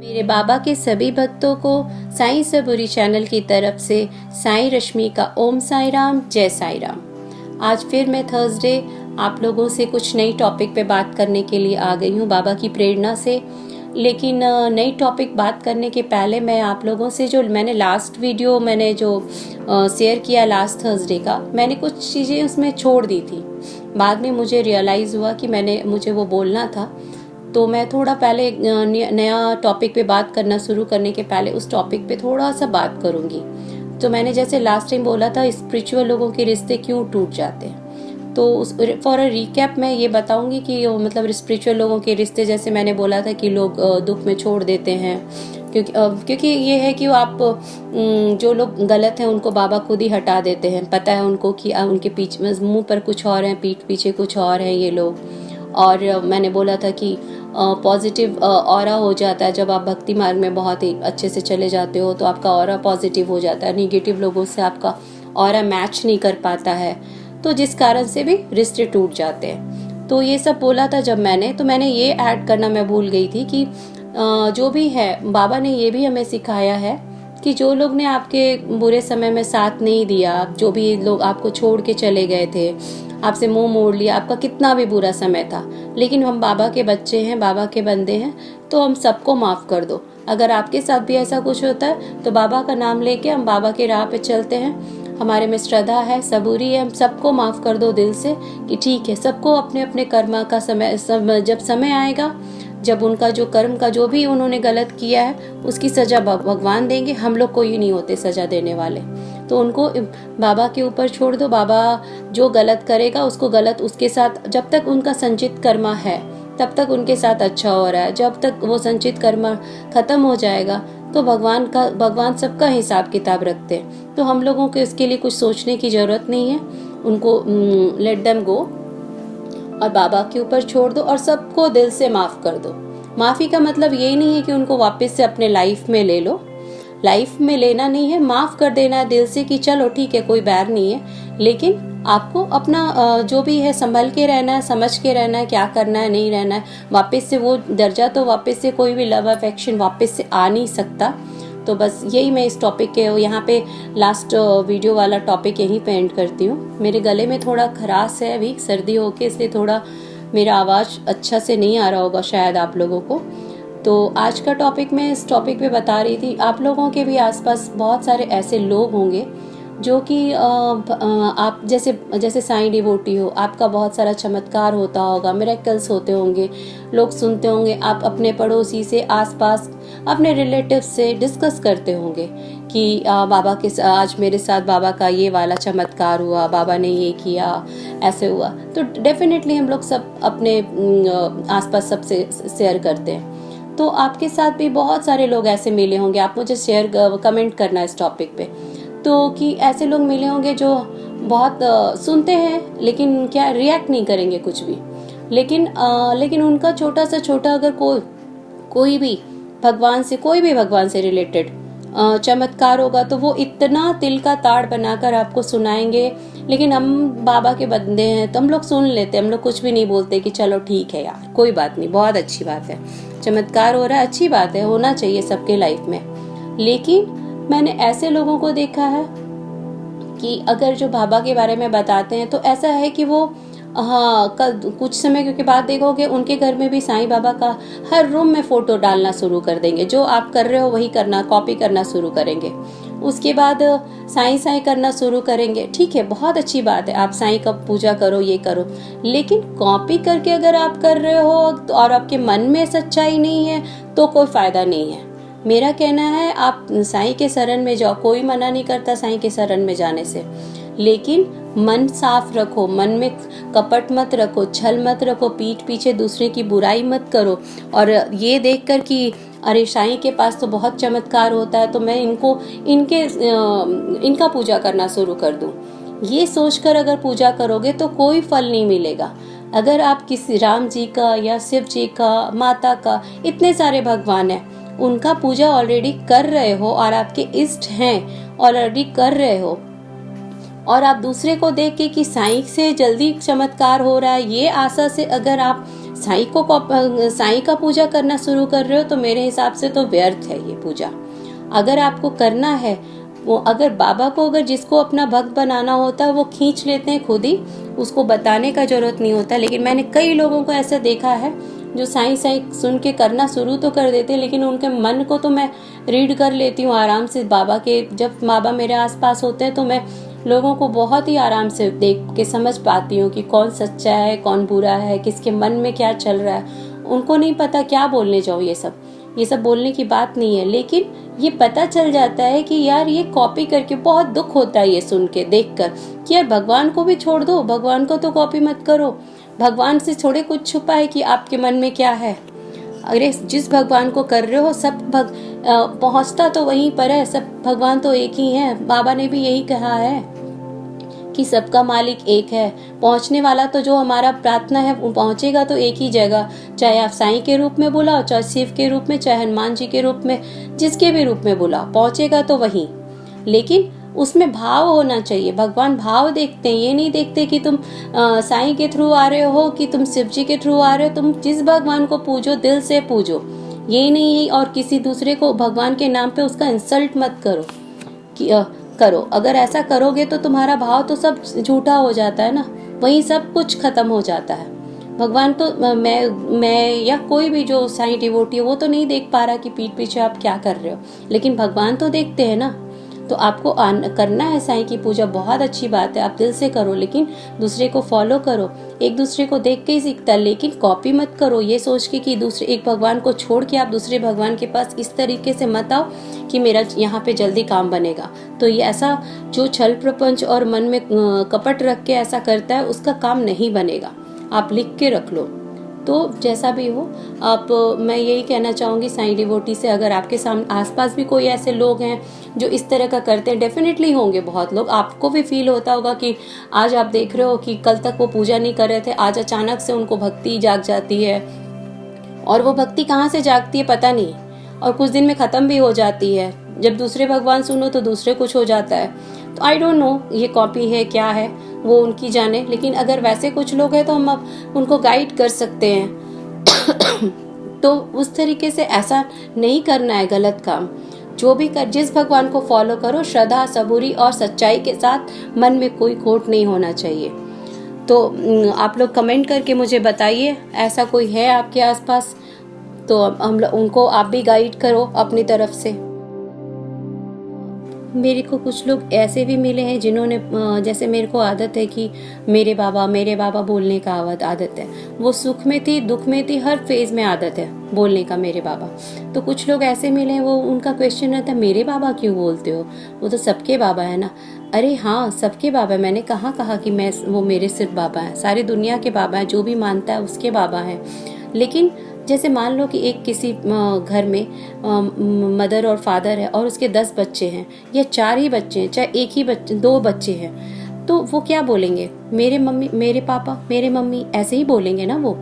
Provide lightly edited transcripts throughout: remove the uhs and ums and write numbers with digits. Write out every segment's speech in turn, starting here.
मेरे बाबा के सभी भक्तों को साईं सबूरी चैनल की तरफ से साईं रश्मि का ओम साई राम, जय साई राम। आज फिर मैं थर्सडे आप लोगों से कुछ नई टॉपिक पे बात करने के लिए आ गई हूँ बाबा की प्रेरणा से। लेकिन नई टॉपिक बात करने के पहले मैं आप लोगों से जो मैंने लास्ट वीडियो शेयर किया लास्ट थर्सडे का, मैंने कुछ चीज़ें उसमें छोड़ दी थी। बाद में मुझे रियलाइज़ हुआ कि मुझे वो बोलना था, तो मैं थोड़ा पहले नया टॉपिक पे बात करना शुरू करने के पहले उस टॉपिक पे थोड़ा सा बात करूँगी। तो मैंने जैसे लास्ट टाइम बोला था, स्पिरिचुअल लोगों के रिश्ते क्यों टूट जाते हैं, तो उस फॉर अ रिकैप मैं ये बताऊंगी कि मतलब स्पिरिचुअल लोगों के रिश्ते, जैसे मैंने बोला था कि लोग दुख में छोड़ देते हैं, क्योंकि ये है कि आप जो लोग गलत हैं उनको बाबा खुद ही हटा देते हैं। पता है उनको कि उनके पीछे मुंह पर कुछ और है, पीठ पीछे कुछ और है ये लोग। और मैंने बोला था कि पॉजिटिव ऑरा हो जाता है जब आप भक्ति मार्ग में बहुत ही अच्छे से चले जाते हो, तो आपका ऑरा पॉजिटिव हो जाता है। निगेटिव लोगों से आपका ऑरा मैच नहीं कर पाता है, तो जिस कारण से भी रिश्ते टूट जाते हैं। तो ये सब बोला था जब मैंने ये ऐड करना मैं भूल गई थी कि जो भी है, बाबा ने ये भी हमें सिखाया है कि जो लोग ने आपके बुरे समय में साथ नहीं दिया, जो भी लोग आपको छोड़ के चले गए थे, आपसे मुंह मोड़ लिया, आपका कितना भी बुरा समय था, लेकिन हम बाबा के बच्चे हैं, बाबा के बंदे हैं, तो हम सबको माफ कर दो। अगर आपके साथ भी ऐसा कुछ होता है तो बाबा का नाम लेके हम बाबा के राह पे चलते हैं। हमारे में श्रद्धा है, सबूरी है, हम सबको माफ कर दो दिल से कि ठीक है, सबको अपने अपने कर्म का जब समय आएगा, जब उनका जो कर्म का जो भी उन्होंने गलत किया है उसकी सजा भगवान देंगे। हम लोग कोई नहीं होते सजा देने वाले, तो उनको बाबा के ऊपर छोड़ दो। बाबा जो गलत करेगा उसको गलत उसके साथ, जब तक उनका संचित कर्मा है तब तक उनके साथ अच्छा हो रहा है। जब तक वो संचित कर्मा खत्म हो जाएगा तो भगवान सबका हिसाब किताब रखते हैं। तो हम लोगों को इसके लिए कुछ सोचने की जरूरत नहीं है। उनको लेट देम गो और बाबा के ऊपर छोड़ दो और सबको दिल से माफ कर दो। माफी का मतलब ये नहीं है कि उनको वापस से अपने लाइफ में ले लो, लाइफ में लेना नहीं है, माफ कर देना है दिल से कि चलो ठीक है, कोई बैर नहीं है। लेकिन आपको अपना जो भी है संभल के रहना है, समझ के रहना है, क्या करना है नहीं रहना है। वापस से वो दर्जा, तो वापस से कोई भी लव अफेक्शन वापस से आ नहीं सकता। तो बस यही मैं इस टॉपिक के यहाँ पे लास्ट वीडियो वाला टॉपिक यहीं पे एंड करती हूँ। मेरे गले में थोड़ा खराश है, अभी सर्दी होके, इसलिए थोड़ा मेरा आवाज़ अच्छा से नहीं आ रहा होगा शायद आप लोगों को। तो आज का टॉपिक मैं इस टॉपिक पे बता रही थी, आप लोगों के भी आसपास बहुत सारे ऐसे लोग होंगे जो कि आप जैसे साईं डिवोटी हो, आपका बहुत सारा चमत्कार होता होगा, मिरेकल्स होते होंगे, लोग सुनते होंगे, आप अपने पड़ोसी से, आसपास अपने रिलेटिव से डिस्कस करते होंगे कि बाबा के आज मेरे साथ बाबा का ये वाला चमत्कार हुआ, बाबा ने ये किया, ऐसे हुआ। तो डेफिनेटली हम लोग सब अपने आसपास सबसे शेयर करते हैं। तो आपके साथ भी बहुत सारे लोग ऐसे मिले होंगे, आप मुझे कमेंट करना इस टॉपिक पे, तो कि ऐसे लोग मिले होंगे जो बहुत सुनते हैं लेकिन क्या रिएक्ट नहीं करेंगे कुछ भी। लेकिन उनका छोटा से छोटा अगर कोई भी भगवान से रिलेटेड चमत्कार होगा तो वो इतना तिल का ताड़ बनाकर आपको सुनाएंगे। लेकिन हम बाबा के बंदे हैं तो हम लोग सुन लेते, हम लोग कुछ भी नहीं बोलते कि चलो ठीक है यार, कोई बात नहीं, बहुत अच्छी बात है, चमत्कार हो रहा है, अच्छी बात है, होना चाहिए सबके लाइफ में। लेकिन मैंने ऐसे लोगों को देखा है कि अगर जो बाबा के बारे में बताते हैं तो ऐसा है कि वो कुछ समय के बाद देखोगे उनके घर में भी साईं बाबा का हर रूम में फोटो डालना शुरू कर देंगे। जो आप कर रहे हो वही करना, कॉपी करना शुरू करेंगे। उसके बाद साईं करना शुरू करेंगे। ठीक है, बहुत अच्छी बात है, आप साईं का पूजा करो, ये करो, लेकिन कॉपी करके अगर आप कर रहे हो और आपके मन में सच्चाई नहीं है तो कोई फायदा नहीं है। मेरा कहना है आप साईं के शरण में जाओ, कोई मना नहीं करता साईं के शरण में जाने से, लेकिन मन साफ रखो, मन में कपट मत रखो, छल मत रखो, पीठ पीछे दूसरे की बुराई मत करो। और ये देखकर कि अरे साईं के पास तो बहुत चमत्कार होता है तो मैं इनका पूजा करना शुरू कर दूं, ये सोचकर अगर पूजा करोगे तो कोई फल नहीं मिलेगा। अगर आप किसी राम जी का या शिव जी का, माता का, इतने सारे भगवान हैं, उनका पूजा ऑलरेडी कर रहे हो और आपके इष्ट हैं ऑलरेडी कर रहे हो, और आप दूसरे को देख के कि साईं से जल्दी चमत्कार हो रहा है, ये आशा से अगर आप साईं का पूजा करना शुरू कर रहे हो तो मेरे हिसाब से तो व्यर्थ है ये पूजा। अगर आपको करना है वो, अगर बाबा को अगर जिसको अपना भक्त बनाना होता है वो खींच लेते हैं खुद ही, उसको बताने का जरूरत नहीं होता। लेकिन मैंने कई लोगों को ऐसा देखा है जो साईं साईं सुन के करना शुरू तो कर देते हैं, लेकिन उनके मन को तो मैं रीड कर लेती हूँ आराम से। बाबा के जब बाबा मेरे आसपास होते हैं तो मैं लोगों को बहुत ही आराम से देख के समझ पाती हूँ कि कौन सच्चा है कौन बुरा है, किसके मन में क्या चल रहा है। उनको नहीं पता क्या बोलने जाओ, ये सब बोलने की बात नहीं है, लेकिन ये पता चल जाता है कि यार ये कॉपी करके बहुत दुख होता है ये सुन के देख कर कि यार भगवान को भी छोड़ दो, भगवान को तो कॉपी मत करो। भगवान से थोड़े कुछ छुपा है कि आपके मन में क्या है। अरे जिस भगवान को कर रहे हो सब पहुंचता तो वहीं पर है, सब भगवान तो एक ही है। बाबा ने भी यही कहा है कि सबका मालिक एक है। पहुंचने वाला तो जो हमारा प्रार्थना है वो पहुंचेगा तो एक ही जगह, चाहे आप साईं के रूप में बुलाओ, चाहे शिव के रूप में, चाहे हनुमान जी के रूप में, जिसके भी रूप में बुलाओ, पहुंचेगा तो वहीं। लेकिन उसमें भाव होना चाहिए। भगवान भाव देखते हैं, ये नहीं देखते कि तुम साईं के थ्रू आ रहे हो कि तुम शिव जी के थ्रू आ रहे हो। तुम जिस भगवान को पूजो दिल से पूजो, ये नहीं है। और किसी दूसरे को भगवान के नाम पे उसका इंसल्ट मत करो करो। अगर ऐसा करोगे तो तुम्हारा भाव तो सब झूठा हो जाता है ना, वहीं सब कुछ खत्म हो जाता है। भगवान तो मैं या कोई भी जो साईं डिवोटी है वो तो नहीं देख पा रहा कि पीठ पीछे आप क्या कर रहे हो, लेकिन भगवान तो देखते हैं ना। तो आपको करना है साईं की पूजा, बहुत अच्छी बात है, आप दिल से करो, लेकिन दूसरे को फॉलो करो। एक दूसरे को देख के ही सीखता है, लेकिन कॉपी मत करो ये सोच के कि दूसरे एक भगवान को छोड़ के आप दूसरे भगवान के पास इस तरीके से मत आओ कि मेरा यहाँ पे जल्दी काम बनेगा। तो ये ऐसा जो छल प्रपंच और मन में कपट रख के ऐसा करता है उसका काम नहीं बनेगा। आप लिख के रख लो। तो जैसा भी हो आप, मैं यही कहना चाहूँगी साईं डिवोटी से, अगर आपके सामने आसपास भी कोई ऐसे लोग हैं जो इस तरह का करते हैं, डेफिनेटली होंगे बहुत लोग, आपको भी फील होता होगा कि आज आप देख रहे हो कि कल तक वो पूजा नहीं कर रहे थे, आज अचानक से उनको भक्ति जाग जाती है। और वो भक्ति कहाँ से जागती है पता नहीं, और कुछ दिन में खत्म भी हो जाती है। जब दूसरे भगवान सुनो तो दूसरे कुछ हो जाता है। तो आई डोंट नो ये कॉपी है क्या है, वो उनकी जाने। लेकिन अगर वैसे कुछ लोग हैं तो हम अब उनको गाइड कर सकते हैं। तो उस तरीके से ऐसा नहीं करना है गलत काम। जो भी कर, जिस भगवान को फॉलो करो श्रद्धा सबूरी और सच्चाई के साथ, मन में कोई खोट नहीं होना चाहिए। तो आप लोग कमेंट करके मुझे बताइए ऐसा कोई है आपके आसपास, तो हम उनको आप भी गाइड करो अपनी तरफ से। मेरे को कुछ लोग ऐसे भी मिले हैं जिन्होंने, जैसे मेरे को आदत है कि मेरे बाबा बोलने का आदत है। वो सुख में थी दुख में थी, हर फेज में आदत है बोलने का मेरे बाबा। तो कुछ लोग ऐसे मिले हैं, वो उनका क्वेश्चन रहता है मेरे बाबा क्यों बोलते हो, वो तो सबके बाबा है ना। अरे हाँ सबके बाबा है, मैंने कहा कि मैं वो मेरे सिर्फ बाबा हैं, सारी दुनिया के बाबा हैं, जो भी मानता है उसके बाबा हैं। लेकिन जैसे मान लो कि एक किसी घर में मदर और फादर है और उसके 10 बच्चे हैं या 4 ही बच्चे हैं, चाहे एक ही बच्चे 2 बच्चे हैं, तो वो क्या बोलेंगे, मेरे मम्मी मेरे पापा मेरे मम्मी, ऐसे ही बोलेंगे ना वो।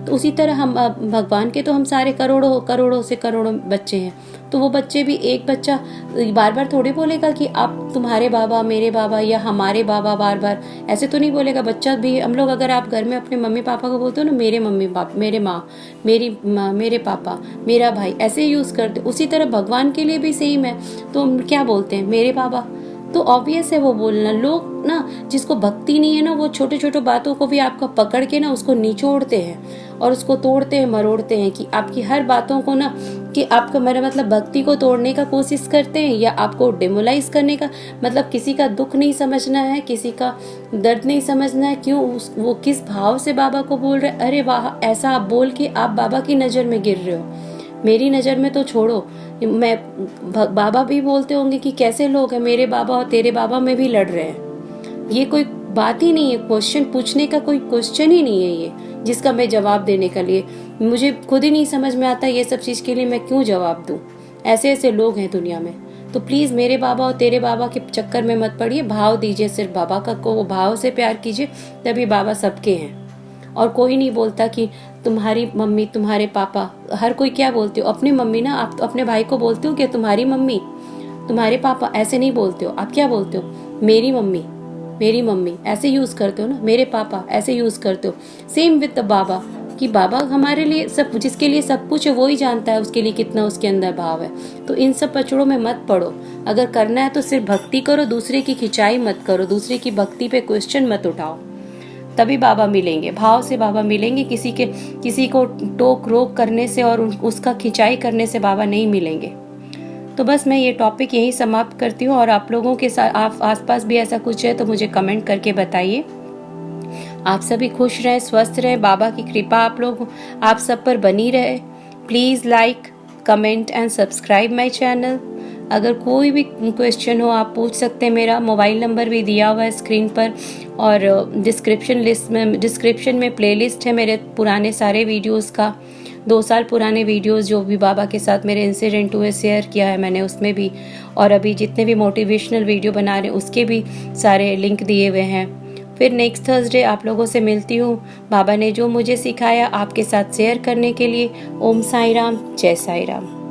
तो उसी तरह हम भगवान के तो हम सारे करोड़ों से करोड़ों बच्चे हैं, तो वो बच्चे भी, एक बच्चा बार बार थोड़ी बोलेगा कि आप तुम्हारे बाबा मेरे बाबा या हमारे बाबा, बार बार ऐसे तो नहीं बोलेगा बच्चा भी। हम लोग अगर आप घर में अपने मम्मी पापा को बोलते हो ना मेरे मम्मी पापा, मेरे माँ, मेरे पापा, मेरा भाई, ऐसे यूज करते, उसी तरह भगवान के लिए भी सेम है। तो हम क्या बोलते हैं मेरे बाबा, तो ऑब्वियस है वो बोलना। लोग ना जिसको भक्ति नहीं है ना, वो छोटे छोटे बातों को भी आपका पकड़ के ना उसको निचोड़ते हैं और उसको तोड़ते हैं मरोड़ते हैं, कि आपकी हर बातों को ना, कि आपका मेरा मतलब भक्ति को तोड़ने का कोशिश करते हैं या आपको डिमोलाइज करने का। मतलब किसी का दुख नहीं समझना है, किसी का दर्द नहीं समझना है, क्यों वो किस भाव से बाबा को बोल रहे। अरे वाह, ऐसा आप बोल के आप बाबा की नजर में गिर रहे हो, मेरी नज़र में तो छोड़ो। मैं बाबा भी बोलते होंगे कि कैसे लोग हैं, मेरे बाबा और तेरे बाबा में भी लड़ रहे हैं। ये कोई बात ही नहीं है, क्वेश्चन पूछने का कोई क्वेश्चन ही नहीं है ये, जिसका मैं जवाब देने के लिए मुझे खुद ही नहीं समझ में आता ये सब चीज़ के लिए मैं क्यों जवाब दूं। ऐसे ऐसे लोग हैं दुनिया में। तो प्लीज़ मेरे बाबा और तेरे बाबा के चक्कर में मत पड़िए, भाव दीजिए सिर्फ बाबा का, को भाव से प्यार कीजिए, तभी बाबा सबके हैं। और कोई नहीं बोलता कि तुम्हारी मम्मी तुम्हारे पापा, हर कोई क्या बोलते हो अपनी मम्मी ना, आप तो अपने भाई को बोलते हो कि तुम्हारी मम्मी तुम्हारे पापा, ऐसे नहीं बोलते हो। आप क्या बोलते हो, मेरी मम्मी ऐसे यूज करते हो ना, मेरे पापा ऐसे यूज करते हो। सेम विद द बाबा, कि बाबा हमारे लिए सब, जिसके लिए सब कुछ है वो ही जानता है उसके लिए कितना उसके अंदर भाव है। तो इन सब पचड़ों में मत पड़ो। अगर करना है तो सिर्फ भक्ति करो, दूसरे की खिंचाई मत करो, दूसरे की भक्ति पे क्वेश्चन मत उठाओ, तभी बाबा मिलेंगे। भाव से बाबा मिलेंगे। किसी को टोक रोक करने से और उसका खिंचाई करने से बाबा नहीं मिलेंगे। तो बस मैं ये टॉपिक यहीं समाप्त करती हूँ। और आप लोगों के साथ आसपास भी ऐसा कुछ है तो मुझे कमेंट करके बताइए। आप सभी खुश रहें, स्वस्थ रहें, बाबा की कृपा आप सब पर बनी रहे। Please like, comment and subscribe my channel. अगर कोई भी क्वेश्चन हो आप पूछ सकते हैं। मेरा मोबाइल नंबर भी दिया हुआ है स्क्रीन पर, और डिस्क्रिप्शन में प्लेलिस्ट है मेरे पुराने सारे वीडियोस का। 2 साल पुराने वीडियोस जो भी बाबा के साथ मेरे इंसिडेंट हुए शेयर किया है मैंने उसमें भी, और अभी जितने भी मोटिवेशनल वीडियो बना रहे हैं उसके भी सारे लिंक दिए हुए हैं। फिर नेक्स्ट थर्सडे आप लोगों से मिलती हूँ बाबा ने जो मुझे सिखाया आपके साथ शेयर करने के लिए। ओम साई राम, जय साई राम।